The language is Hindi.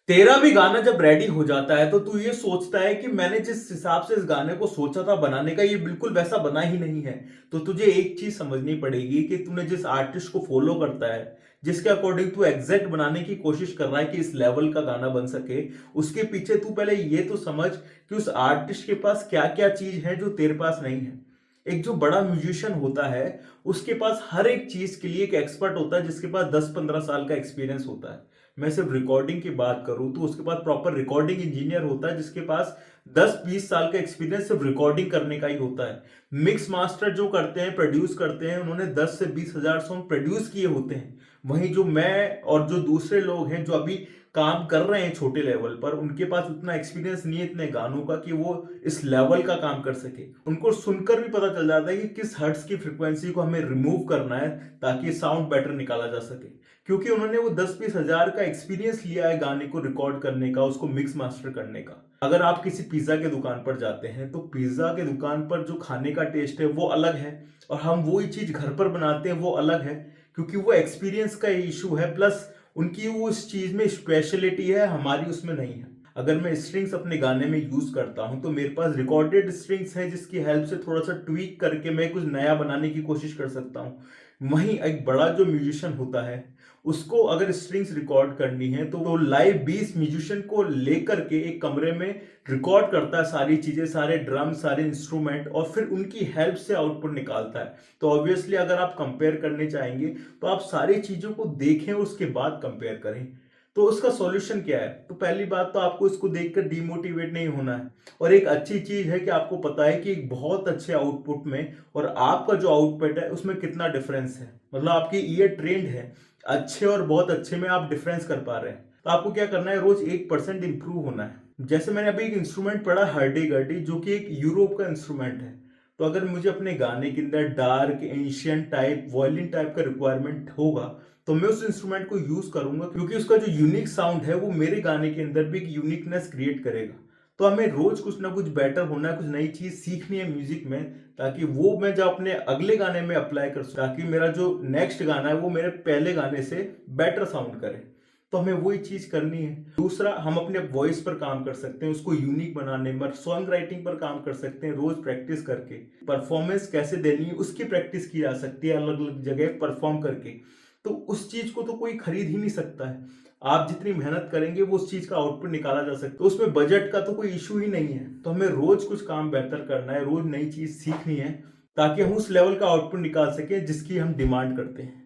तेरा भी गाना जब रेडी हो जाता है तो तू ये सोचता है कि मैंने जिस हिसाब से इस गाने को सोचा था बनाने का, ये बिल्कुल वैसा बना ही नहीं है। तो तुझे एक चीज समझनी पड़ेगी कि तूने जिस आर्टिस्ट को फॉलो करता है, जिसके अकॉर्डिंग तू एग्जैक्ट बनाने की कोशिश कर रहा है कि इस लेवल का गाना बन सके, उसके पीछे तू पहले ये तो समझ कि उस आर्टिस्ट के पास क्या क्या चीज है जो तेरे पास नहीं है। एक जो बड़ा म्यूजिशियन होता है, उसके पास हर एक चीज के लिए एक एक्सपर्ट होता है जिसके पास 10-15 साल का एक्सपीरियंस होता है। मैं सिर्फ रिकॉर्डिंग की बात करूं तो उसके पास प्रॉपर रिकॉर्डिंग इंजीनियर होता है जिसके पास 10-20 साल का एक्सपीरियंस सिर्फ रिकॉर्डिंग करने का ही होता है। मिक्स मास्टर जो करते हैं, प्रोड्यूस करते हैं, उन्होंने 10 से 20 हजार सॉन्ग प्रोड्यूस किए होते हैं। वहीं जो मैं और जो दूसरे लोग हैं जो अभी काम कर रहे हैं छोटे लेवल पर, उनके पास उतना एक्सपीरियंस नहीं है इतने गानों का कि वो इस लेवल का काम कर सके। उनको सुनकर भी पता चल जाता है कि किस हर्ट्ज की फ्रीक्वेंसी को हमें रिमूव करना है ताकि साउंड बेटर निकाला जा सके, क्योंकि उन्होंने वो 10-20 हजार का एक्सपीरियंस लिया है गाने को रिकॉर्ड करने का, उसको मिक्स मास्टर करने का। अगर आप किसी पिज्जा के दुकान पर जाते हैं तो पिज्जा के दुकान पर जो खाने का टेस्ट है वो अलग है, और हम वही चीज घर पर बनाते हैं वो अलग है, क्योंकि वो एक्सपीरियंस का इशू है, प्लस उनकी वो उस चीज में स्पेशलिटी है, हमारी उसमें नहीं है। अगर मैं स्ट्रिंग्स अपने गाने में यूज करता हूं तो मेरे पास रिकॉर्डेड स्ट्रिंग्स है जिसकी हेल्प से थोड़ा सा ट्वीक करके मैं कुछ नया बनाने की कोशिश कर सकता हूं। वहीं एक बड़ा जो म्यूजिशियन होता है, उसको अगर स्ट्रिंग्स रिकॉर्ड करनी है तो वो लाइव 20 म्यूजिशियन को लेकर के एक कमरे में रिकॉर्ड करता है सारी चीजें, सारे ड्रम, सारे इंस्ट्रूमेंट, और फिर उनकी हेल्प से आउटपुट निकालता है। तो ऑब्वियसली अगर आप कंपेयर करने चाहेंगे तो आप सारी चीजों को देखें, उसके बाद कंपेयर करें। तो उसका सॉल्यूशन क्या है? तो पहली बात तो आपको इसको देखकर डिमोटिवेट नहीं होना है, और एक अच्छी चीज है कि आपको पता है कि एक बहुत अच्छे आउटपुट में और आपका जो आउटपुट है उसमें कितना डिफरेंस है। मतलब आपकी ईयर ट्रेंड है, अच्छे और बहुत अच्छे में आप डिफरेंस कर पा रहे हैं। तो आपको क्या करना है, रोज 1% इंप्रूव होना है। जैसे मैंने अभी एक इंस्ट्रूमेंट पढ़ा, हर्डी गर्डी, जो कि एक यूरोप का इंस्ट्रूमेंट है। तो अगर मुझे अपने गाने के अंदर dark ancient type violin type का रिक्वायरमेंट होगा तो मैं उस इंस्ट्रूमेंट को यूज करूंगा, क्योंकि उसका जो यूनिक साउंड है वो मेरे गाने के अंदर भी एक यूनिकनेस क्रिएट करेगा। तो हमें रोज कुछ ना कुछ बेटर होना है, कुछ नई चीज सीखनी है म्यूजिक में, ताकि वो मैं जब अपने अगले गाने में अप्लाई कर सकूं, ताकि मेरा जो नेक्स्ट गाना है वो मेरे पहले गाने से बेटर साउंड करे। तो हमें वही चीज करनी है। दूसरा, हम अपने वॉइस पर काम कर सकते हैं, उसको यूनिक बनाने में, सॉन्ग राइटिंग पर काम कर सकते हैं रोज प्रैक्टिस करके। परफॉर्मेंस कैसे देनी है उसकी प्रैक्टिस की जा सकती है अलग अलग जगह परफॉर्म करके। तो उस चीज को तो कोई खरीद ही नहीं सकता है। आप जितनी मेहनत करेंगे वो उस चीज का आउटपुट निकाला जा सकता है, तो उसमें बजट का तो कोई इशू ही नहीं है। तो हमें रोज कुछ काम बेहतर करना है, रोज नई चीज सीखनी है, ताकि हम उस लेवल का आउटपुट निकाल सके जिसकी हम डिमांड करते हैं।